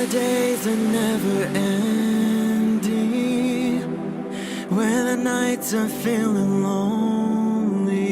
the days are never ending, when the nights are feeling lonely,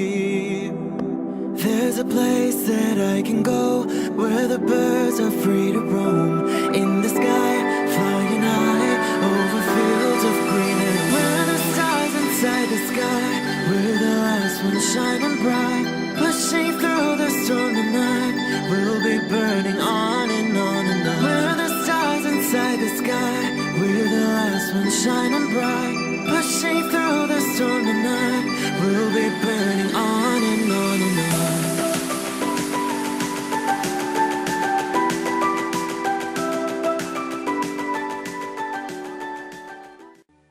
there's a place that I can go, where the birds are free to roam, in the sky, flying high, over fields of green, and where the stars inside the sky, we're the last ones shining bright, pushing through the storm tonight, we'll be burning on and on and on. We're the stars inside the sky, we're the last ones shining bright, pushing through the storm tonight, we'll be burning on and on and on.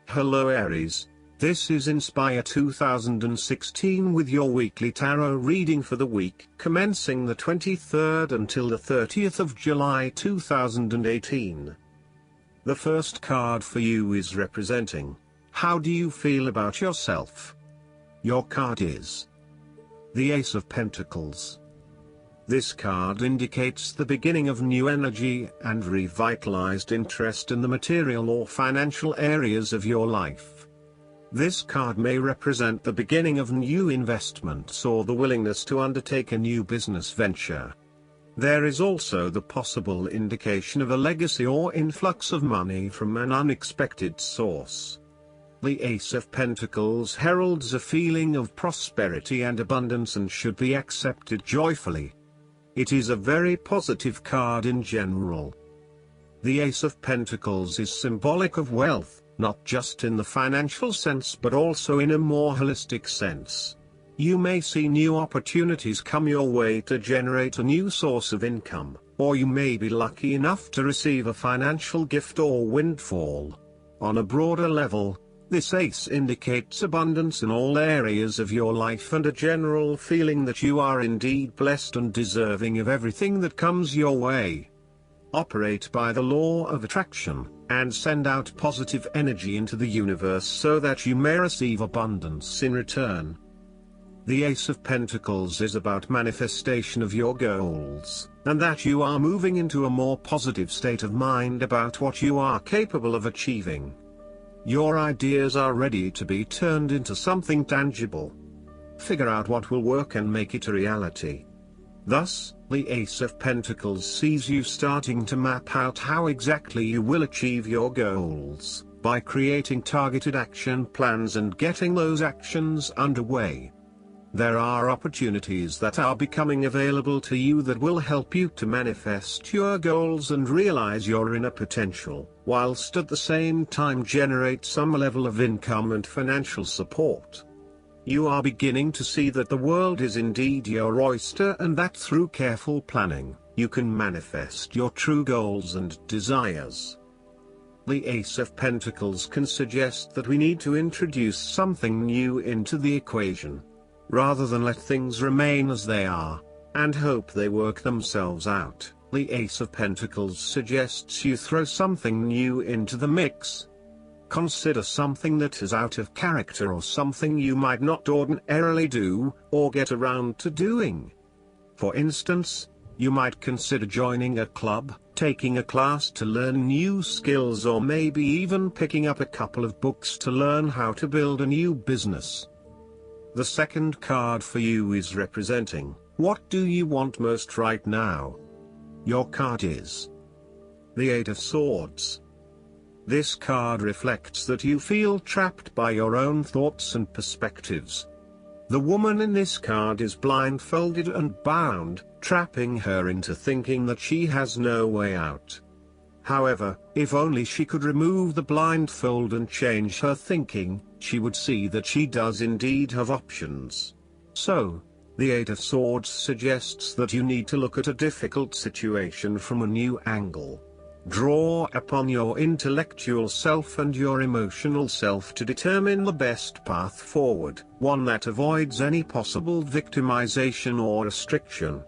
Hello Aries, this is Inspire 2016 with your weekly tarot reading for the week commencing the 23rd until the 30th of July 2018. The first card for you is representing, how do you feel about yourself? Your card is the Ace of Pentacles. This card indicates the beginning of new energy and revitalized interest in the material or financial areas of your life. This card may represent the beginning of new investments or the willingness to undertake a new business venture. There is also the possible indication of a legacy or influx of money from an unexpected source. The Ace of Pentacles heralds a feeling of prosperity and abundance and should be accepted joyfully. It is a very positive card in general. The Ace of Pentacles is symbolic of wealth, not just in the financial sense but also in a more holistic sense. You may see new opportunities come your way to generate a new source of income, or you may be lucky enough to receive a financial gift or windfall. On a broader level, this ace indicates abundance in all areas of your life and a general feeling that you are indeed blessed and deserving of everything that comes your way. Operate by the law of attraction, and send out positive energy into the universe so that you may receive abundance in return. The Ace of Pentacles is about manifestation of your goals, and that you are moving into a more positive state of mind about what you are capable of achieving. Your ideas are ready to be turned into something tangible. Figure out what will work and make it a reality. Thus, the Ace of Pentacles sees you starting to map out how exactly you will achieve your goals, by creating targeted action plans and getting those actions underway. There are opportunities that are becoming available to you that will help you to manifest your goals and realize your inner potential, whilst at the same time generate some level of income and financial support. You are beginning to see that the world is indeed your oyster and that through careful planning, you can manifest your true goals and desires. The Ace of Pentacles can suggest that we need to introduce something new into the equation, rather than let things remain as they are, and hope they work themselves out. The Ace of Pentacles suggests you throw something new into the mix. Consider something that is out of character or something you might not ordinarily do, or get around to doing. For instance, you might consider joining a club, taking a class to learn new skills, or maybe even picking up a couple of books to learn how to build a new business. The second card for you is representing, what do you want most right now? Your card is the Eight of Swords. This card reflects that you feel trapped by your own thoughts and perspectives. The woman in this card is blindfolded and bound, trapping her into thinking that she has no way out. However, if only she could remove the blindfold and change her thinking, she would see that she does indeed have options. So, the Eight of Swords suggests that you need to look at a difficult situation from a new angle. Draw upon your intellectual self and your emotional self to determine the best path forward, one that avoids any possible victimization or restriction.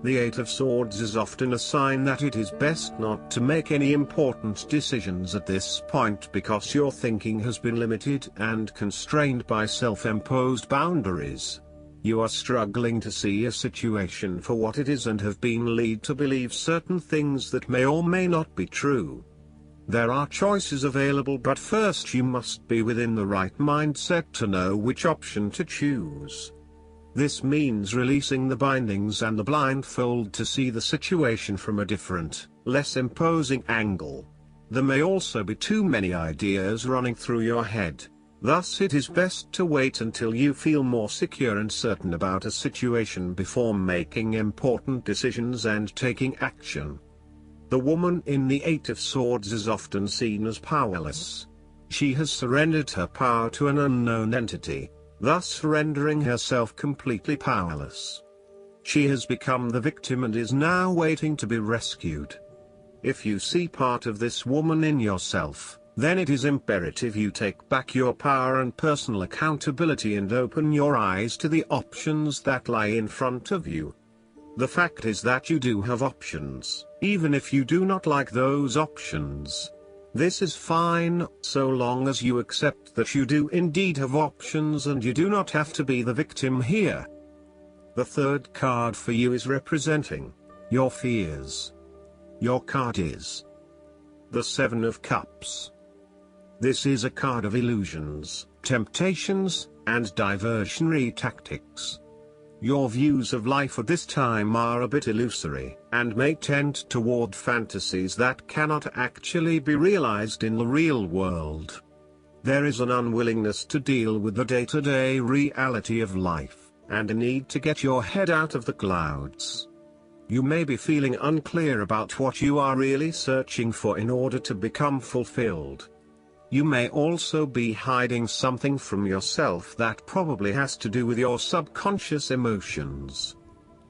The Eight of Swords is often a sign that it is best not to make any important decisions at this point because your thinking has been limited and constrained by self-imposed boundaries. You are struggling to see a situation for what it is and have been led to believe certain things that may or may not be true. There are choices available, but first you must be within the right mindset to know which option to choose. This means releasing the bindings and the blindfold to see the situation from a different, less imposing angle. There may also be too many ideas running through your head. Thus it is best to wait until you feel more secure and certain about a situation before making important decisions and taking action. The woman in the Eight of Swords is often seen as powerless. She has surrendered her power to an unknown entity, thus rendering herself completely powerless. She has become the victim and is now waiting to be rescued. If you see part of this woman in yourself, then it is imperative you take back your power and personal accountability and open your eyes to the options that lie in front of you. The fact is that you do have options, even if you do not like those options. This is fine, so long as you accept that you do indeed have options and you do not have to be the victim here. The third card for you is representing your fears. Your card is the Seven of Cups. This is a card of illusions, temptations, and diversionary tactics. Your views of life at this time are a bit illusory, and may tend toward fantasies that cannot actually be realized in the real world. There is an unwillingness to deal with the day-to-day reality of life, and a need to get your head out of the clouds. You may be feeling unclear about what you are really searching for in order to become fulfilled. You may also be hiding something from yourself that probably has to do with your subconscious emotions.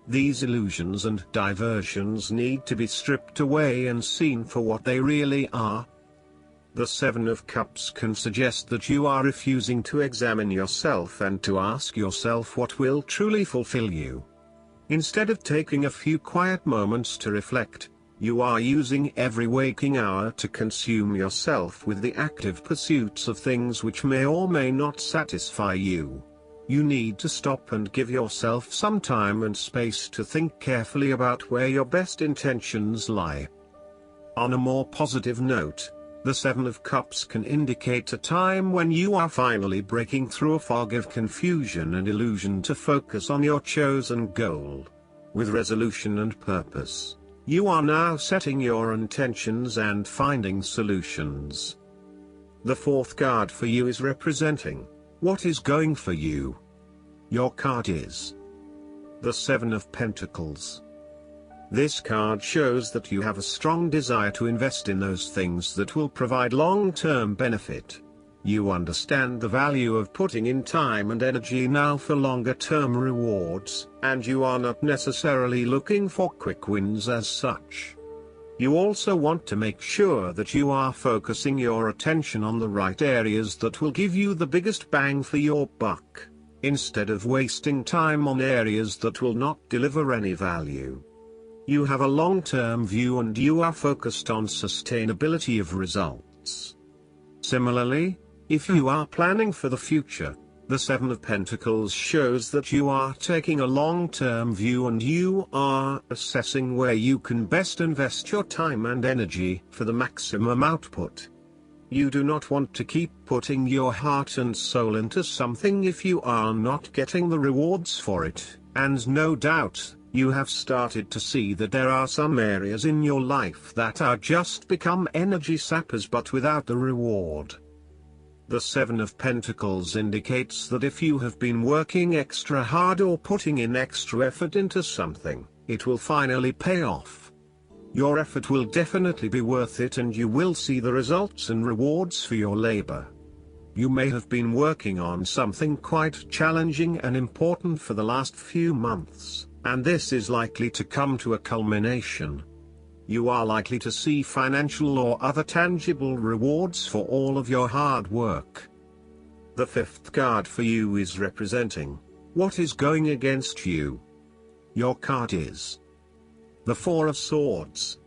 These illusions and diversions need to be stripped away and seen for what they really are. The Seven of Cups can suggest that you are refusing to examine yourself and to ask yourself what will truly fulfill you. Instead of taking a few quiet moments to reflect, you are using every waking hour to consume yourself with the active pursuits of things which may or may not satisfy you. You need to stop and give yourself some time and space to think carefully about where your best intentions lie. On a more positive note, the Seven of Cups can indicate a time when you are finally breaking through a fog of confusion and illusion to focus on your chosen goal. With resolution and purpose, you are now setting your intentions and finding solutions. The fourth card for you is representing what is going for you. Your card is the Seven of Pentacles. This card shows that you have a strong desire to invest in those things that will provide long-term benefit. You understand the value of putting in time and energy now for longer-term rewards, and you are not necessarily looking for quick wins as such. You also want to make sure that you are focusing your attention on the right areas that will give you the biggest bang for your buck, instead of wasting time on areas that will not deliver any value. You have a long-term view and you are focused on sustainability of results. Similarly, if you are planning for the future, the Seven of Pentacles shows that you are taking a long-term view and you are assessing where you can best invest your time and energy for the maximum output. You do not want to keep putting your heart and soul into something if you are not getting the rewards for it, and no doubt, you have started to see that there are some areas in your life that are just become energy sappers but without the reward. The Seven of Pentacles indicates that if you have been working extra hard or putting in extra effort into something, it will finally pay off. Your effort will definitely be worth it and you will see the results and rewards for your labor. You may have been working on something quite challenging and important for the last few months, and this is likely to come to a culmination. You are likely to see financial or other tangible rewards for all of your hard work. The fifth card for you is representing what is going against you. Your card is the Four of Swords.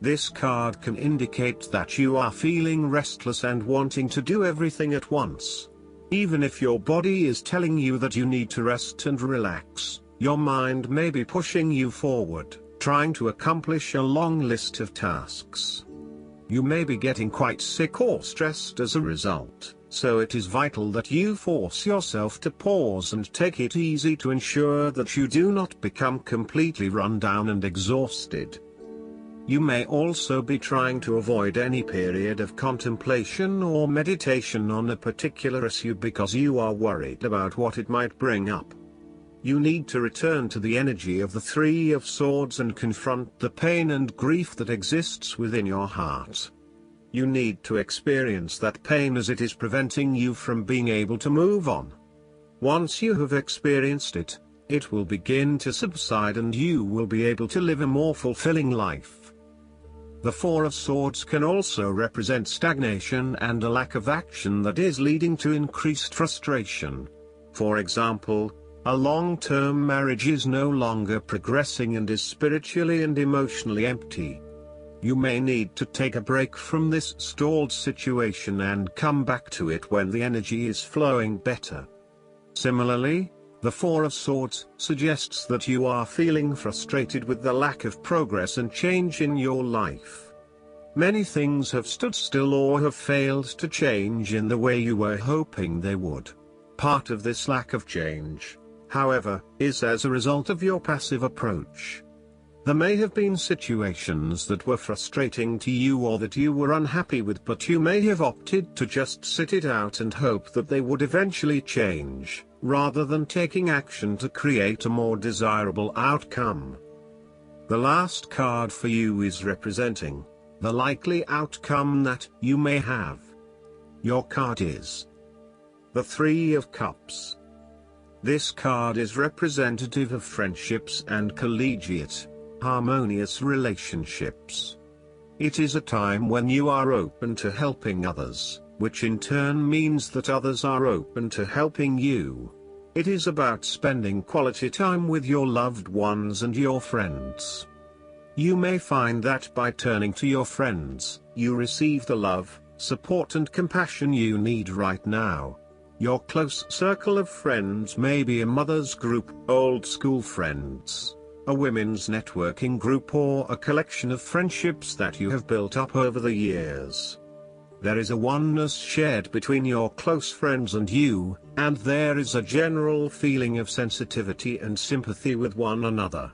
This card can indicate that you are feeling restless and wanting to do everything at once. Even if your body is telling you that you need to rest and relax, your mind may be pushing you forward, trying to accomplish a long list of tasks. You may be getting quite sick or stressed as a result, so it is vital that you force yourself to pause and take it easy to ensure that you do not become completely run down and exhausted. You may also be trying to avoid any period of contemplation or meditation on a particular issue because you are worried about what it might bring up. You need to return to the energy of the Three of Swords and confront the pain and grief that exists within your heart. You need to experience that pain as it is preventing you from being able to move on. Once you have experienced it, it will begin to subside and you will be able to live a more fulfilling life. The Four of Swords can also represent stagnation and a lack of action that is leading to increased frustration. For example, a long-term marriage is no longer progressing and is spiritually and emotionally empty. You may need to take a break from this stalled situation and come back to it when the energy is flowing better. Similarly, the Four of Swords suggests that you are feeling frustrated with the lack of progress and change in your life. Many things have stood still or have failed to change in the way you were hoping they would. Part of this lack of change, however, is as a result of your passive approach. There may have been situations that were frustrating to you or that you were unhappy with, but you may have opted to just sit it out and hope that they would eventually change, rather than taking action to create a more desirable outcome. The last card for you is representing the likely outcome that you may have. Your card is the Three of Cups. This card is representative of friendships and collegiate, harmonious relationships. It is a time when you are open to helping others, which in turn means that others are open to helping you. It is about spending quality time with your loved ones and your friends. You may find that by turning to your friends, you receive the love, support and compassion you need right now. Your close circle of friends may be a mother's group, old school friends, a women's networking group, or a collection of friendships that you have built up over the years. There is a oneness shared between your close friends and you, and there is a general feeling of sensitivity and sympathy with one another.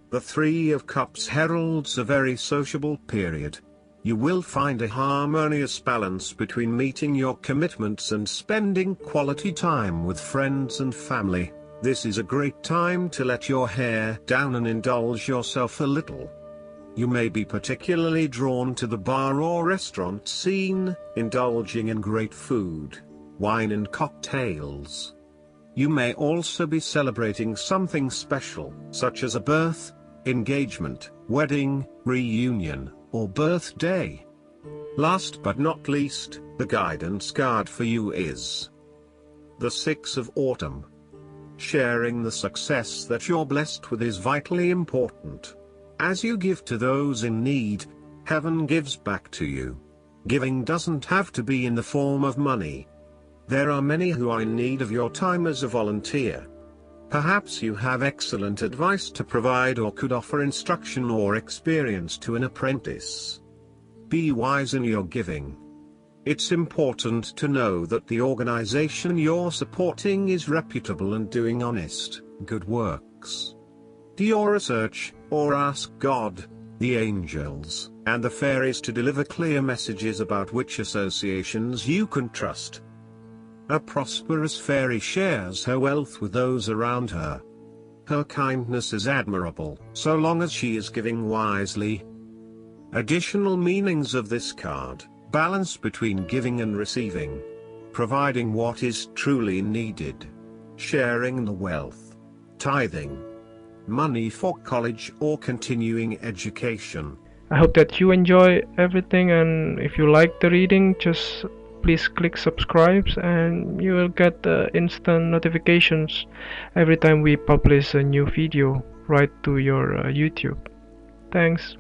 The Three of Cups heralds a very sociable period. You will find a harmonious balance between meeting your commitments and spending quality time with friends and family. This is a great time to let your hair down and indulge yourself a little. You may be particularly drawn to the bar or restaurant scene, indulging in great food, wine and cocktails. You may also be celebrating something special, such as a birth, engagement, wedding, reunion, or birthday. Last but not least, the guidance card for you is the Six of Autumn. Sharing the success that you're blessed with is vitally important. As you give to those in need, heaven gives back to you. Giving doesn't have to be in the form of money. There are many who are in need of your time as a volunteer. Perhaps you have excellent advice to provide or could offer instruction or experience to an apprentice. Be wise in your giving. It's important to know that the organization you're supporting is reputable and doing honest, good works. Do your research, or ask God, the angels, and the fairies to deliver clear messages about which associations you can trust. A prosperous fairy shares her wealth with those around her. Her kindness is admirable, so long as she is giving wisely. Additional meanings of this card: balance between giving and receiving, providing what is truly needed, sharing the wealth, tithing, money for college or continuing education. I hope that you enjoy everything, and if you like the reading, just please click subscribe and you will get instant notifications every time we publish a new video right to your YouTube. Thanks.